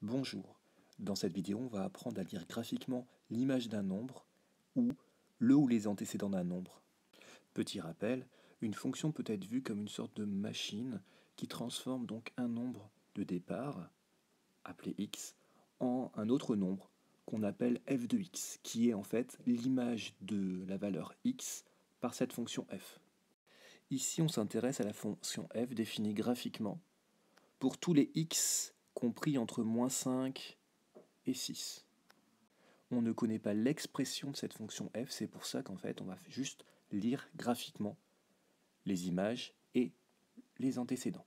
Bonjour, dans cette vidéo on va apprendre à lire graphiquement l'image d'un nombre ou le ou les antécédents d'un nombre. Petit rappel, une fonction peut être vue comme une sorte de machine qui transforme donc un nombre de départ, appelé x, en un autre nombre qu'on appelle f de x, qui est en fait l'image de la valeur x par cette fonction f. Ici on s'intéresse à la fonction f définie graphiquement pour tous les x compris entre -5 et 6. On ne connaît pas l'expression de cette fonction f, c'est pour ça qu'en fait on va juste lire graphiquement les images et les antécédents.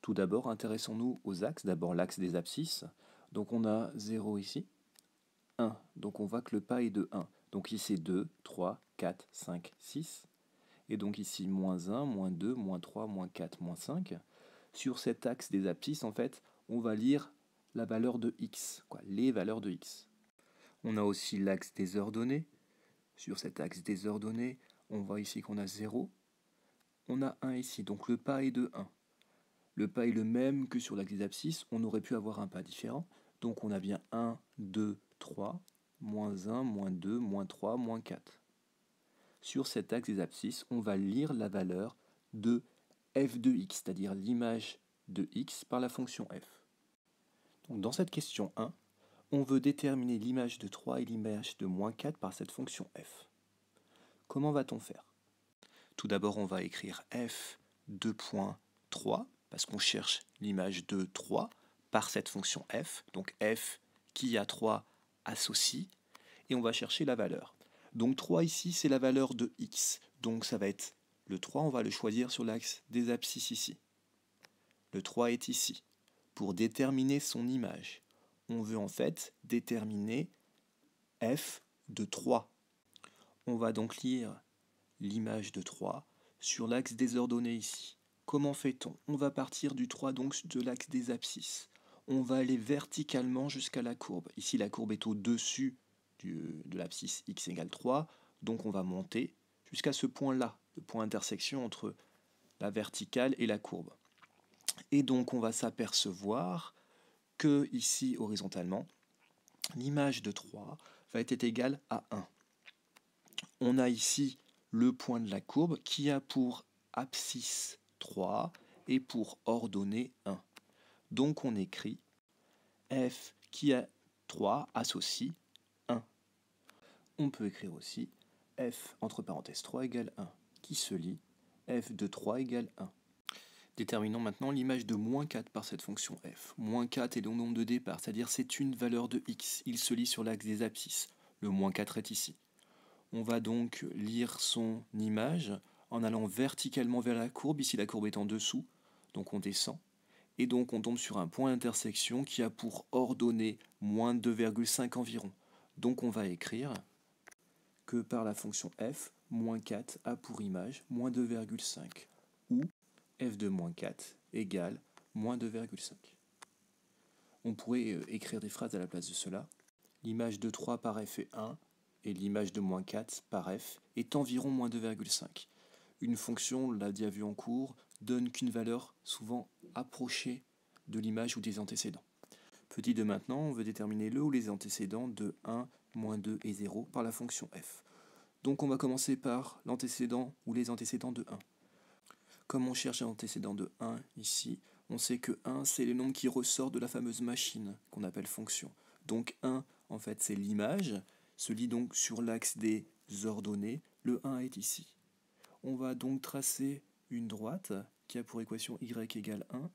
Tout d'abord, intéressons-nous aux axes. D'abord l'axe des abscisses. Donc on a 0 ici, 1. Donc on voit que le pas est de 1. Donc ici 2, 3, 4, 5, 6. Et donc ici -1, -2, -3, -4, -5. Sur cet axe des abscisses, en fait, on va lire la valeur de x, les valeurs de x. On a aussi l'axe des ordonnées. Sur cet axe des ordonnées, on voit ici qu'on a 0. On a 1 ici, donc le pas est de 1. Le pas est le même que sur l'axe des abscisses, on aurait pu avoir un pas différent. Donc on a bien 1, 2, 3, -1, -2, -3, -4. Sur cet axe des abscisses, on va lire la valeur de f de x, c'est-à-dire l'image de x par la fonction f. Donc dans cette question 1, on veut déterminer l'image de 3 et l'image de -4 par cette fonction f. Comment va-t-on faire? Tout d'abord, on va écrire f de point 3, parce qu'on cherche l'image de 3 par cette fonction f. Donc f qui a 3 associe, et on va chercher la valeur. Donc 3 ici, c'est la valeur de x. Donc ça va être le 3, on va le choisir sur l'axe des abscisses ici. Le 3 est ici. Pour déterminer son image, on veut en fait déterminer f de 3. On va donc lire l'image de 3 sur l'axe des ordonnées ici. Comment fait-on? On va partir du 3, donc de l'axe des abscisses. On va aller verticalement jusqu'à la courbe. Ici, la courbe est au-dessus de l'abscisse x égale 3, donc on va monter jusqu'à ce point-là, le point d'intersection entre la verticale et la courbe. Et donc on va s'apercevoir que ici, horizontalement, l'image de 3 va être égale à 1. On a ici le point de la courbe qui a pour abscisse 3 et pour ordonnée 1. Donc on écrit f qui a 3 associe 1. On peut écrire aussi f entre parenthèses 3 égale 1, qui se lit f de 3 égale 1. Déterminons maintenant l'image de -4 par cette fonction f. -4 est le nombre de départ, c'est-à-dire c'est une valeur de x. Il se lit sur l'axe des abscisses. Le -4 est ici. On va donc lire son image en allant verticalement vers la courbe. Ici, la courbe est en dessous, donc on descend. Et donc on tombe sur un point d'intersection qui a pour ordonnée -2,5 environ. Donc on va écrire que par la fonction f, -4 a pour image -2,5, ou f de -4 égale -2,5. On pourrait écrire des phrases à la place de cela. L'image de 3 par f est 1, et l'image de -4 par f est environ -2,5. Une fonction, on l'a déjà vu en cours, donne qu'une valeur souvent approchée de l'image ou des antécédents. Petit 2 maintenant, on veut déterminer le ou les antécédents de 1, -2 et 0 par la fonction f. Donc on va commencer par l'antécédent ou les antécédents de 1. Comme on cherche un antécédent de 1 ici, on sait que 1 c'est le nombre qui ressort de la fameuse machine qu'on appelle fonction. Donc 1 en fait c'est l'image, se lit donc sur l'axe des ordonnées, le 1 est ici. On va donc tracer une droite qui a pour équation y égale 1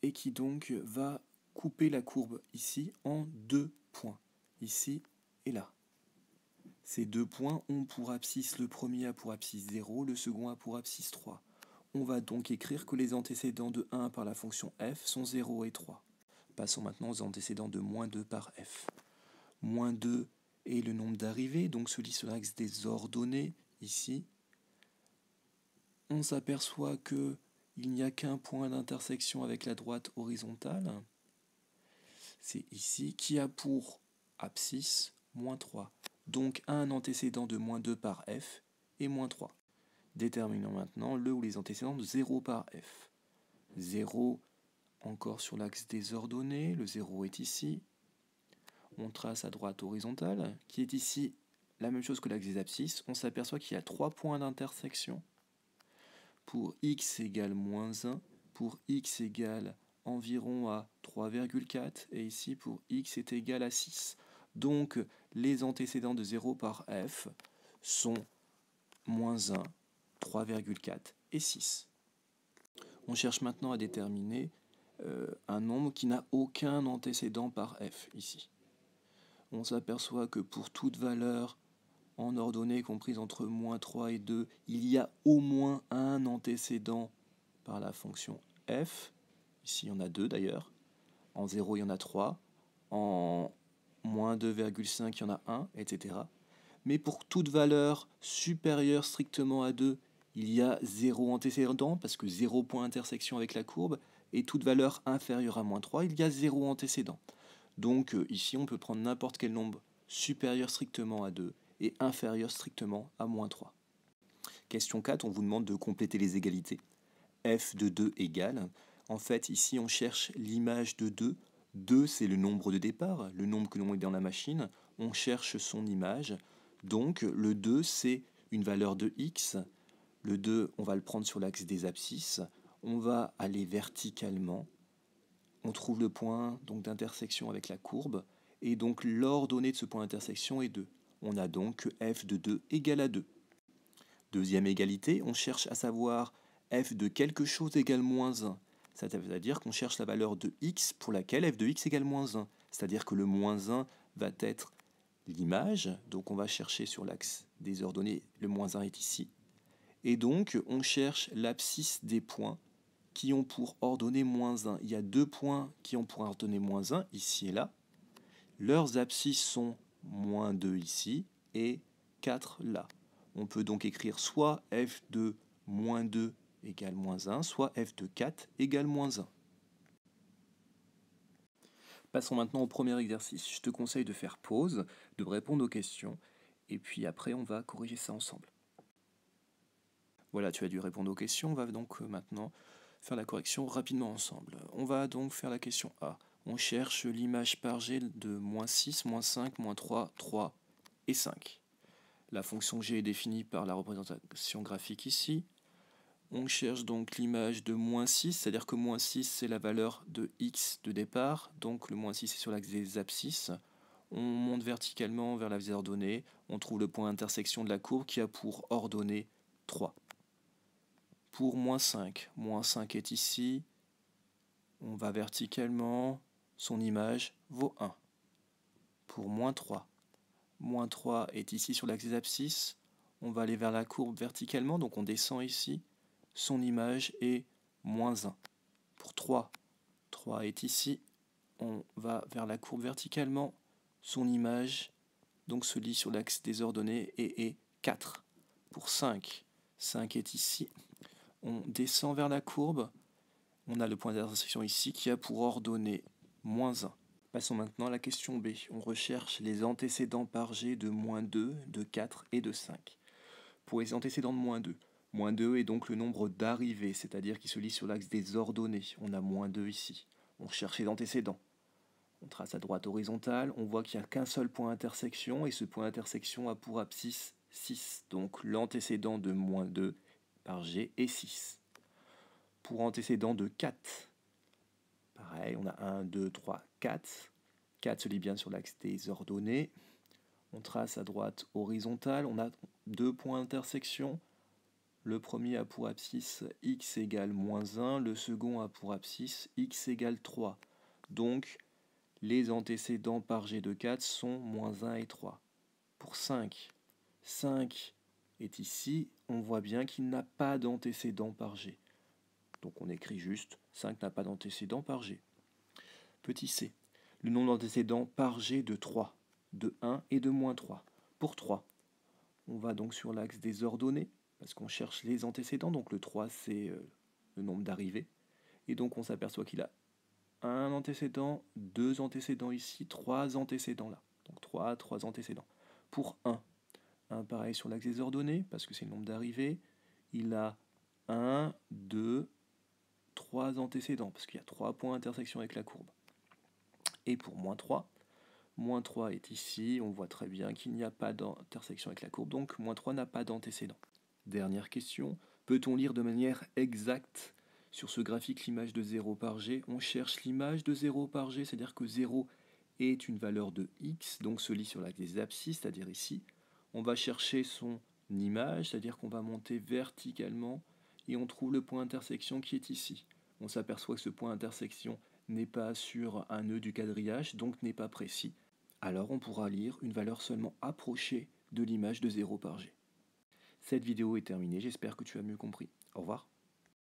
et qui donc va couper la courbe ici en deux points, ici et là. Ces deux points ont pour abscisse, le premier a pour abscisse 0, le second a pour abscisse 3. On va donc écrire que les antécédents de 1 par la fonction f sont 0 et 3. Passons maintenant aux antécédents de -2 par f. -2 est le nombre d'arrivées, donc se lit sur l'axe des ordonnées, ici. On s'aperçoit qu'il n'y a qu'un point d'intersection avec la droite horizontale. C'est ici, qui a pour abscisse -3. Donc un antécédent de -2 par f et -3. Déterminons maintenant le ou les antécédents de 0 par f. 0 encore sur l'axe des ordonnées, le 0 est ici. On trace à droite horizontale, qui est ici la même chose que l'axe des abscisses. On s'aperçoit qu'il y a 3 points d'intersection. Pour x égale moins 1, pour x égale environ à 3,4, et ici pour x est égal à 6. Donc les antécédents de 0 par f sont moins 1, 3,4 et 6. On cherche maintenant à déterminer un nombre qui n'a aucun antécédent par f ici. On s'aperçoit que pour toute valeur en ordonnée comprise entre moins 3 et 2, il y a au moins un antécédent par la fonction f. Ici, il y en a 2 d'ailleurs. En 0, il y en a 3. En moins 2,5, il y en a 1, etc. Mais pour toute valeur supérieure strictement à 2, il y a 0 antécédent, parce que 0 point intersection avec la courbe, et toute valeur inférieure à moins 3, il y a 0 antécédent. Donc ici, on peut prendre n'importe quel nombre supérieur strictement à 2 et inférieur strictement à moins 3. Question 4, on vous demande de compléter les égalités. F de 2 égale, en fait ici on cherche l'image de 2. 2 c'est le nombre de départ, le nombre que l'on met dans la machine, on cherche son image. Donc le 2 c'est une valeur de x, le 2 on va le prendre sur l'axe des abscisses, on va aller verticalement, on trouve le point d'intersection avec la courbe, et donc l'ordonnée de ce point d'intersection est 2. On a donc f de 2 égale à 2. Deuxième égalité, on cherche à savoir f de quelque chose égale moins 1. C'est-à-dire qu'on cherche la valeur de x pour laquelle f de x égale moins 1. C'est-à-dire que le moins 1 va être l'image, donc on va chercher sur l'axe des ordonnées, le moins 1 est ici. Et donc on cherche l'abscisse des points qui ont pour ordonnée moins 1. Il y a 2 points qui ont pour ordonnée moins 1, ici et là. Leurs abscisses sont moins 2 ici et 4 là. On peut donc écrire soit f de moins 2 égale moins 1, soit f de 4 égale moins 1. Passons maintenant au premier exercice. Je te conseille de faire pause, de répondre aux questions, et puis après on va corriger ça ensemble. Voilà, tu as dû répondre aux questions, on va donc maintenant faire la correction rapidement ensemble. On va donc faire la question A. On cherche l'image par G de moins 6, moins 5, moins 3, 3 et 5. La fonction G est définie par la représentation graphique ici. On cherche donc l'image de moins 6, c'est-à-dire que moins 6 c'est la valeur de x de départ, donc le moins 6 est sur l'axe des abscisses. On monte verticalement vers l'axe des ordonnées, on trouve le point d'intersection de la courbe qui a pour ordonnée 3. Pour moins 5 est ici, on va verticalement, son image vaut 1. Pour moins 3 est ici sur l'axe des abscisses, on va aller vers la courbe verticalement, donc on descend ici, son image est moins 1. Pour 3 est ici, on va vers la courbe verticalement, son image donc se lit sur l'axe des ordonnées et est 4. Pour 5 est ici, on descend vers la courbe, on a le point d'intersection ici qui a pour ordonnée moins 1. Passons maintenant à la question B. On recherche les antécédents par G de moins 2, de 4 et de 5. Pour les antécédents de moins 2 est donc le nombre d'arrivées, c'est-à-dire qui se lit sur l'axe des ordonnées. On a moins 2 ici. On cherche les antécédents. On trace à droite horizontale, on voit qu'il n'y a qu'un seul point d'intersection, et ce point d'intersection a pour abscisse 6. Donc l'antécédent de moins 2 par G est 6. Pour antécédent de 4, pareil, on a 1, 2, 3, 4. 4 se lit bien sur l'axe des ordonnées. On trace à droite horizontale, on a 2 points d'intersection. Le premier a pour abscisse x égale moins 1, le second a pour abscisse x égale 3. Donc, les antécédents par G de 4 sont moins 1 et 3. Pour 5 est ici, on voit bien qu'il n'a pas d'antécédent par G. Donc on écrit juste 5 n'a pas d'antécédent par G. Petit c, le nombre d'antécédents par G de 3, de 1 et de moins 3. Pour 3, on va donc sur l'axe des ordonnées, parce qu'on cherche les antécédents, donc le 3 c'est le nombre d'arrivées, et donc on s'aperçoit qu'il a un antécédent, 2 antécédents ici, 3 antécédents là, donc 3 antécédents. Pour 1 pareil sur l'axe des ordonnées, parce que c'est le nombre d'arrivées, il a 1, 2, 3 antécédents, parce qu'il y a 3 points d'intersection avec la courbe. Et pour moins 3 est ici, on voit très bien qu'il n'y a pas d'intersection avec la courbe, donc moins 3 n'a pas d'antécédent. Dernière question, peut-on lire de manière exacte sur ce graphique l'image de 0 par g? On cherche l'image de 0 par g, c'est-à-dire que 0 est une valeur de x, donc se lit sur l'axe des abscisses, c'est-à-dire ici. On va chercher son image, c'est-à-dire qu'on va monter verticalement, et on trouve le point d'intersection qui est ici. On s'aperçoit que ce point d'intersection n'est pas sur un nœud du quadrillage, donc n'est pas précis. Alors on pourra lire une valeur seulement approchée de l'image de 0 par g. Cette vidéo est terminée, j'espère que tu as mieux compris. Au revoir.